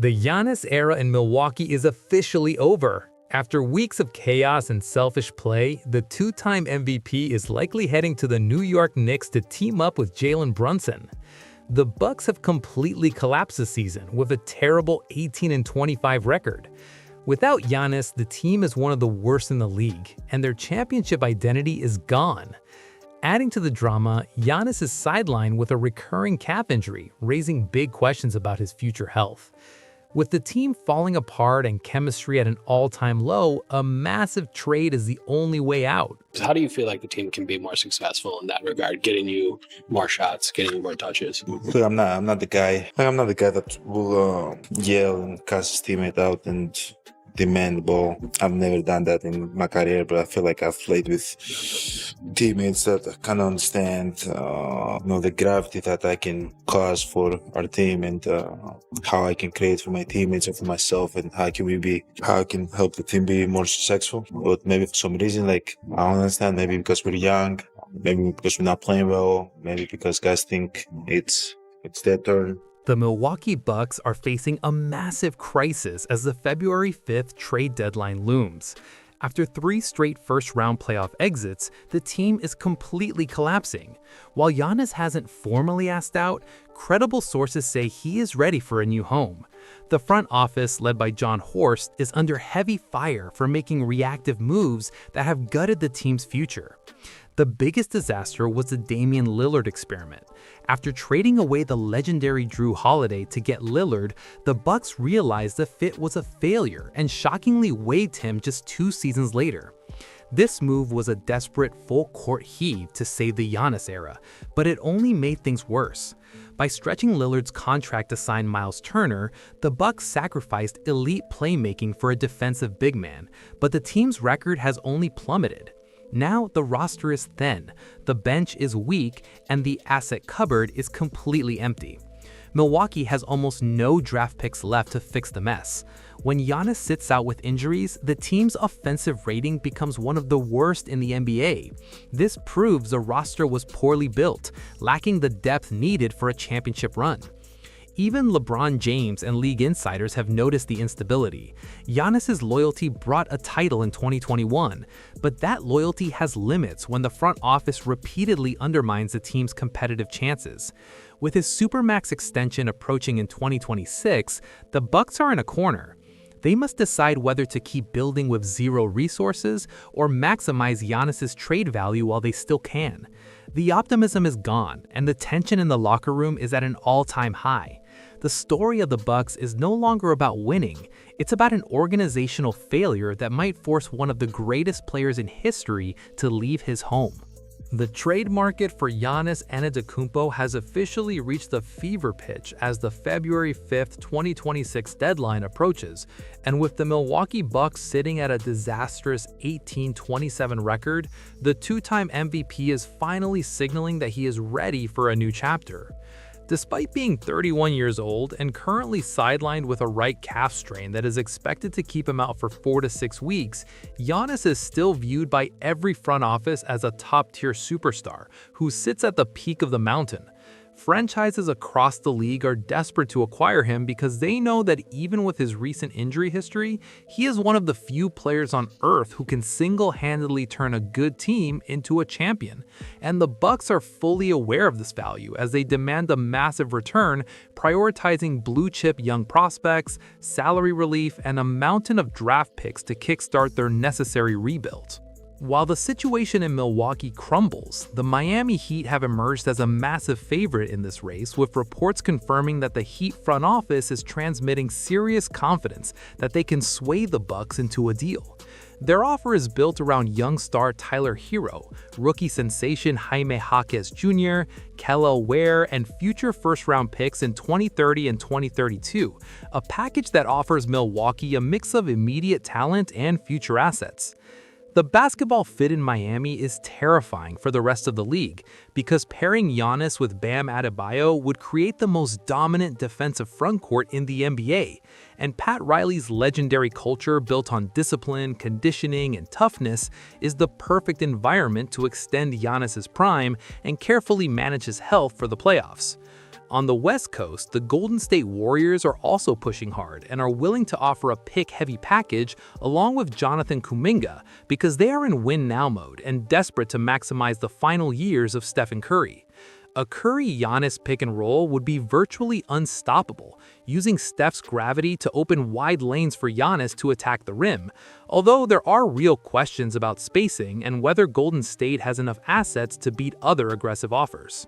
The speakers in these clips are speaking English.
The Giannis era in Milwaukee is officially over. After weeks of chaos and selfish play, the two-time MVP is likely heading to the New York Knicks to team up with Jalen Brunson. The Bucks have completely collapsed this season with a terrible 18-25 record. Without Giannis, the team is one of the worst in the league, and their championship identity is gone. Adding to the drama, Giannis is sidelined with a recurring calf injury, raising big questions about his future health. With the team falling apart and chemistry at an all-time low, a massive trade is the only way out. How do you feel like the team can be more successful in that regard, getting you more shots, getting you more touches? Look, I'm not the guy. I'm not the guy that will yell and cast his teammate out and demand the ball. I've never done that in my career, but I feel like I've played with teammates that kind of understand, the gravity that I can cause for our team and how I can create for my teammates and for myself, and how I can help the team be more successful. But maybe for some reason, I don't understand. Maybe because we're young, maybe because we're not playing well, maybe because guys think it's their turn. The Milwaukee Bucks are facing a massive crisis as the February 5th trade deadline looms. After 3 straight first-round playoff exits, the team is completely collapsing. While Giannis hasn't formally asked out, credible sources say he is ready for a new home. The front office, led by John Horst, is under heavy fire for making reactive moves that have gutted the team's future. The biggest disaster was the Damian Lillard experiment. After trading away the legendary Drew Holiday to get Lillard, the Bucks realized the fit was a failure and shockingly waived him just 2 seasons later. This move was a desperate full-court heave to save the Giannis era, but it only made things worse. By stretching Lillard's contract to sign Miles Turner, the Bucks sacrificed elite playmaking for a defensive big man, but the team's record has only plummeted. Now the roster is thin, the bench is weak, and the asset cupboard is completely empty. Milwaukee has almost no draft picks left to fix the mess. When Giannis sits out with injuries, the team's offensive rating becomes one of the worst in the NBA. This proves the roster was poorly built, lacking the depth needed for a championship run. Even LeBron James and league insiders have noticed the instability. Giannis's loyalty brought a title in 2021, but that loyalty has limits when the front office repeatedly undermines the team's competitive chances. With his Supermax extension approaching in 2026, the Bucks are in a corner. They must decide whether to keep building with zero resources or maximize Giannis's trade value while they still can. The optimism is gone, and the tension in the locker room is at an all-time high. The story of the Bucks is no longer about winning. It's about an organizational failure that might force one of the greatest players in history to leave his home. The trade market for Giannis Antetokounmpo has officially reached a fever pitch as the February 5th, 2026 deadline approaches, and with the Milwaukee Bucks sitting at a disastrous 18-27 record, the two-time MVP is finally signaling that he is ready for a new chapter. Despite being 31 years old and currently sidelined with a right calf strain that is expected to keep him out for 4 to 6 weeks, Giannis is still viewed by every front office as a top-tier superstar who sits at the peak of the mountain. Franchises across the league are desperate to acquire him because they know that even with his recent injury history, he is one of the few players on earth who can single-handedly turn a good team into a champion. And the Bucks are fully aware of this value as they demand a massive return, prioritizing blue-chip young prospects, salary relief, and a mountain of draft picks to kickstart their necessary rebuild. While the situation in Milwaukee crumbles, the Miami Heat have emerged as a massive favorite in this race, with reports confirming that the Heat front office is transmitting serious confidence that they can sway the Bucks into a deal. Their offer is built around young star Tyler Hero, rookie sensation Jaime Jaquez Jr., Kel'el Ware, and future first-round picks in 2030 and 2032, a package that offers Milwaukee a mix of immediate talent and future assets. The basketball fit in Miami is terrifying for the rest of the league because pairing Giannis with Bam Adebayo would create the most dominant defensive frontcourt in the NBA, and Pat Riley's legendary culture built on discipline, conditioning, and toughness is the perfect environment to extend Giannis's prime and carefully manage his health for the playoffs. On the West Coast, the Golden State Warriors are also pushing hard and are willing to offer a pick-heavy package along with Jonathan Kuminga because they are in win-now mode and desperate to maximize the final years of Stephen Curry. A Curry-Giannis pick-and-roll would be virtually unstoppable, using Steph's gravity to open wide lanes for Giannis to attack the rim, although there are real questions about spacing and whether Golden State has enough assets to beat other aggressive offers.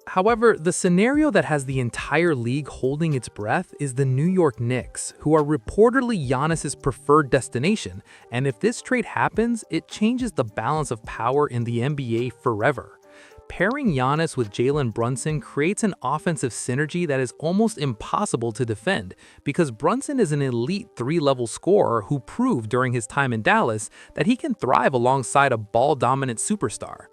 However, the scenario that has the entire league holding its breath is the New York Knicks, who are reportedly Giannis's preferred destination, and if this trade happens, it changes the balance of power in the NBA forever. Pairing Giannis with Jalen Brunson creates an offensive synergy that is almost impossible to defend because Brunson is an elite three-level scorer who proved during his time in Dallas that he can thrive alongside a ball-dominant superstar.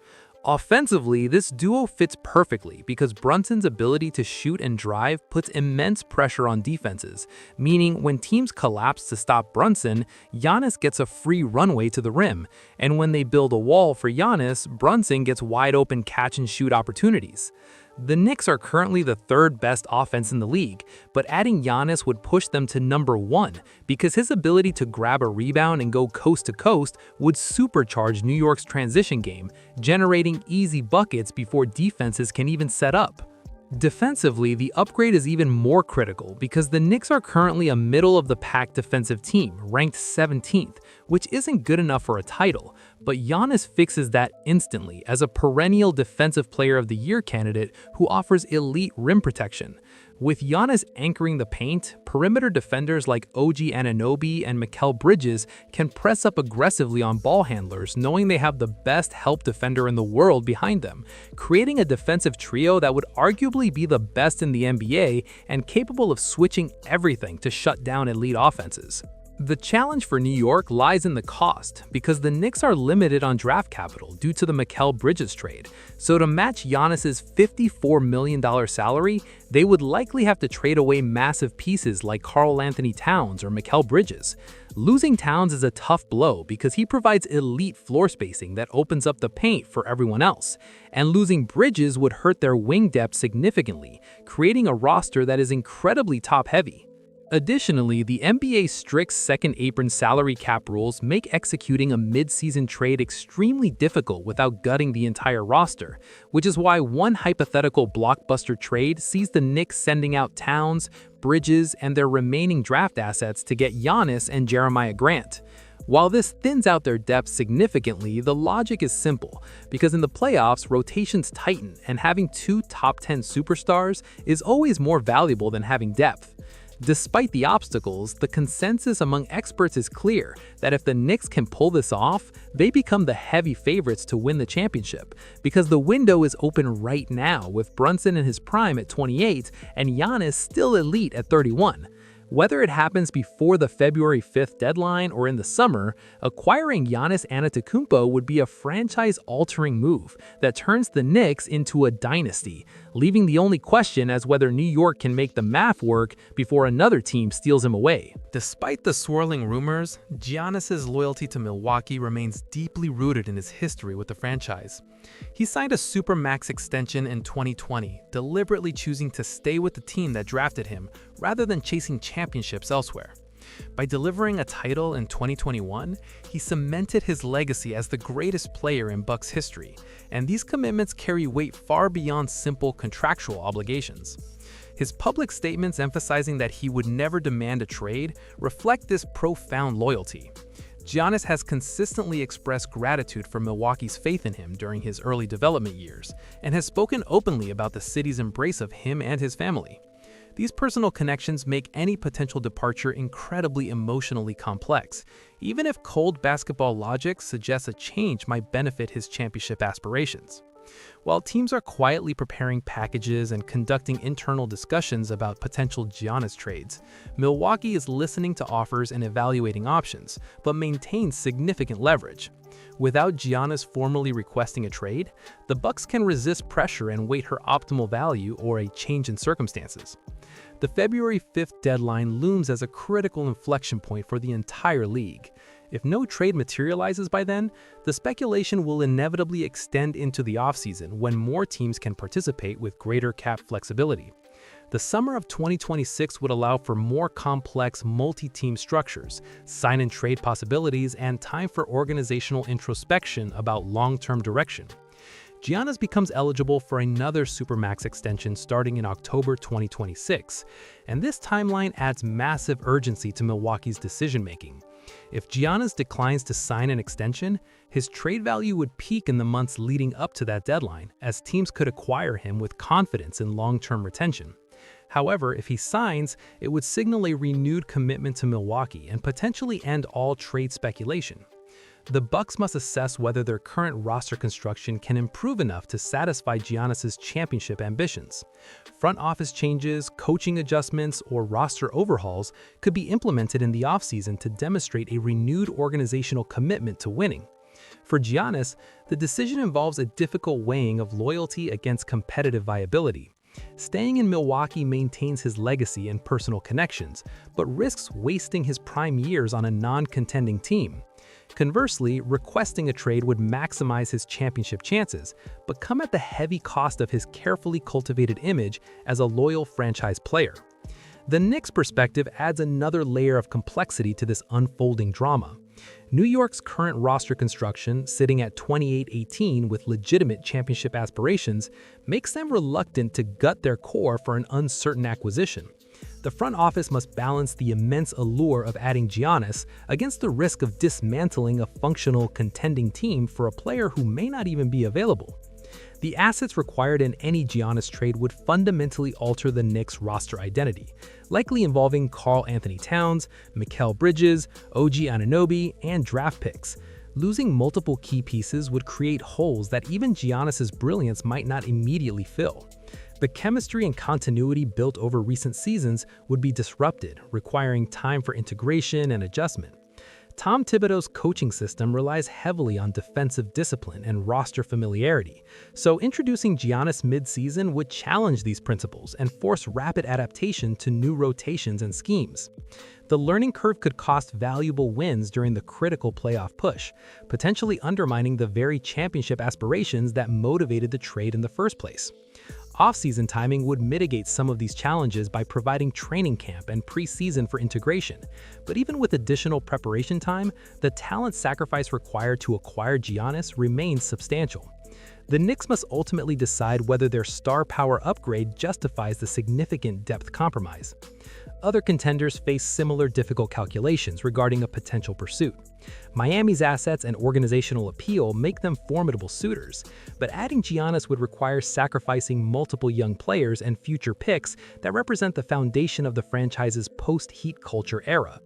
Offensively, this duo fits perfectly because Brunson's ability to shoot and drive puts immense pressure on defenses, meaning when teams collapse to stop Brunson, Giannis gets a free runway to the rim, and when they build a wall for Giannis, Brunson gets wide-open catch-and-shoot opportunities. The Knicks are currently the third best offense in the league, but adding Giannis would push them to number 1 because his ability to grab a rebound and go coast to coast would supercharge New York's transition game, generating easy buckets before defenses can even set up. Defensively, the upgrade is even more critical because the Knicks are currently a middle-of-the-pack defensive team, ranked 17th, which isn't good enough for a title, but Giannis fixes that instantly as a perennial Defensive Player of the Year candidate who offers elite rim protection. With Giannis anchoring the paint, perimeter defenders like OG Anunoby and Mikal Bridges can press up aggressively on ball handlers knowing they have the best help defender in the world behind them, creating a defensive trio that would arguably be the best in the NBA and capable of switching everything to shut down elite offenses. The challenge for New York lies in the cost, because the Knicks are limited on draft capital due to the Mikal Bridges trade. So to match Giannis's $54 million salary, they would likely have to trade away massive pieces like Karl-Anthony Towns or Mikal Bridges. Losing Towns is a tough blow because he provides elite floor spacing that opens up the paint for everyone else, and losing Bridges would hurt their wing depth significantly, creating a roster that is incredibly top-heavy. Additionally, the NBA's strict second apron salary cap rules make executing a mid-season trade extremely difficult without gutting the entire roster, which is why one hypothetical blockbuster trade sees the Knicks sending out Towns, Bridges, and their remaining draft assets to get Giannis and Jeremiah Grant. While this thins out their depth significantly, the logic is simple, because in the playoffs, rotations tighten, and having two top 10 superstars is always more valuable than having depth. Despite the obstacles, the consensus among experts is clear that if the Knicks can pull this off, they become the heavy favorites to win the championship, because the window is open right now with Brunson in his prime at 28 and Giannis still elite at 31. Whether it happens before the February 5th deadline or in the summer, acquiring Giannis Antetokounmpo would be a franchise-altering move that turns the Knicks into a dynasty, leaving the only question as whether New York can make the math work before another team steals him away. Despite the swirling rumors, Giannis's loyalty to Milwaukee remains deeply rooted in his history with the franchise. He signed a Supermax extension in 2020, deliberately choosing to stay with the team that drafted him rather than chasing championships elsewhere. By delivering a title in 2021, he cemented his legacy as the greatest player in Bucks history, and these commitments carry weight far beyond simple contractual obligations. His public statements emphasizing that he would never demand a trade reflect this profound loyalty. Giannis has consistently expressed gratitude for Milwaukee's faith in him during his early development years, and has spoken openly about the city's embrace of him and his family. These personal connections make any potential departure incredibly emotionally complex, even if cold basketball logic suggests a change might benefit his championship aspirations. While teams are quietly preparing packages and conducting internal discussions about potential Giannis trades, Milwaukee is listening to offers and evaluating options, but maintains significant leverage. Without Giannis formally requesting a trade, the Bucks can resist pressure and wait her optimal value or a change in circumstances. The February 5th deadline looms as a critical inflection point for the entire league. If no trade materializes by then, the speculation will inevitably extend into the offseason when more teams can participate with greater cap flexibility. The summer of 2026 would allow for more complex multi-team structures, sign-and-trade possibilities, and time for organizational introspection about long-term direction. Giannis becomes eligible for another Supermax extension starting in October 2026, and this timeline adds massive urgency to Milwaukee's decision-making. If Giannis declines to sign an extension, his trade value would peak in the months leading up to that deadline, as teams could acquire him with confidence in long-term retention. However, if he signs, it would signal a renewed commitment to Milwaukee and potentially end all trade speculation. The Bucks must assess whether their current roster construction can improve enough to satisfy Giannis's championship ambitions. Front office changes, coaching adjustments, or roster overhauls could be implemented in the offseason to demonstrate a renewed organizational commitment to winning. For Giannis, the decision involves a difficult weighing of loyalty against competitive viability. Staying in Milwaukee maintains his legacy and personal connections, but risks wasting his prime years on a non-contending team. Conversely, requesting a trade would maximize his championship chances, but come at the heavy cost of his carefully cultivated image as a loyal franchise player. The Knicks' perspective adds another layer of complexity to this unfolding drama. New York's current roster construction, sitting at 28-18 with legitimate championship aspirations, makes them reluctant to gut their core for an uncertain acquisition. The front office must balance the immense allure of adding Giannis against the risk of dismantling a functional, contending team for a player who may not even be available. The assets required in any Giannis trade would fundamentally alter the Knicks' roster identity, likely involving Karl-Anthony Towns, Mikal Bridges, OG Anunoby, and draft picks. Losing multiple key pieces would create holes that even Giannis's brilliance might not immediately fill. The chemistry and continuity built over recent seasons would be disrupted, requiring time for integration and adjustment. Tom Thibodeau's coaching system relies heavily on defensive discipline and roster familiarity, so introducing Giannis mid-season would challenge these principles and force rapid adaptation to new rotations and schemes. The learning curve could cost valuable wins during the critical playoff push, potentially undermining the very championship aspirations that motivated the trade in the first place. Off-season timing would mitigate some of these challenges by providing training camp and preseason for integration, but even with additional preparation time, the talent sacrifice required to acquire Giannis remains substantial. The Knicks must ultimately decide whether their star power upgrade justifies the significant depth compromise. Other contenders face similar difficult calculations regarding a potential pursuit. Miami's assets and organizational appeal make them formidable suitors, but adding Giannis would require sacrificing multiple young players and future picks that represent the foundation of the franchise's post-Heat culture era.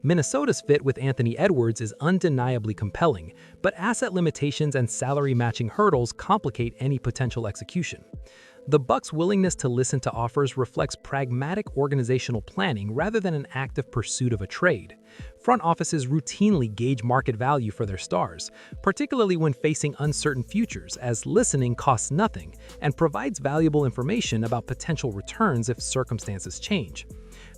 Minnesota's fit with Anthony Edwards is undeniably compelling, but asset limitations and salary matching hurdles complicate any potential execution. The Bucks' willingness to listen to offers reflects pragmatic organizational planning rather than an active pursuit of a trade. Front offices routinely gauge market value for their stars, particularly when facing uncertain futures, as listening costs nothing and provides valuable information about potential returns if circumstances change.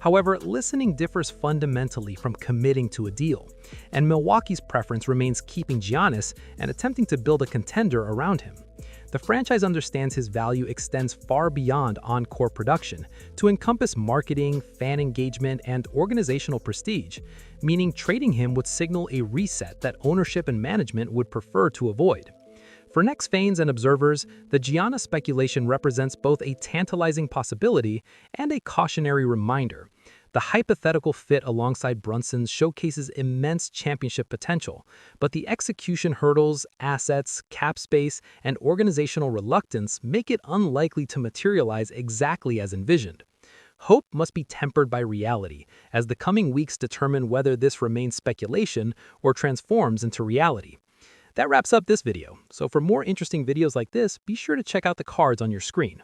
However, listening differs fundamentally from committing to a deal, and Milwaukee's preference remains keeping Giannis and attempting to build a contender around him. The franchise understands his value extends far beyond on-court production to encompass marketing, fan engagement, and organizational prestige, meaning trading him would signal a reset that ownership and management would prefer to avoid. For Knicks fans and observers, the Giannis speculation represents both a tantalizing possibility and a cautionary reminder. The hypothetical fit alongside Brunson showcases immense championship potential, but the execution hurdles, assets, cap space, and organizational reluctance make it unlikely to materialize exactly as envisioned. Hope must be tempered by reality, as the coming weeks determine whether this remains speculation or transforms into reality. That wraps up this video, so for more interesting videos like this, be sure to check out the cards on your screen.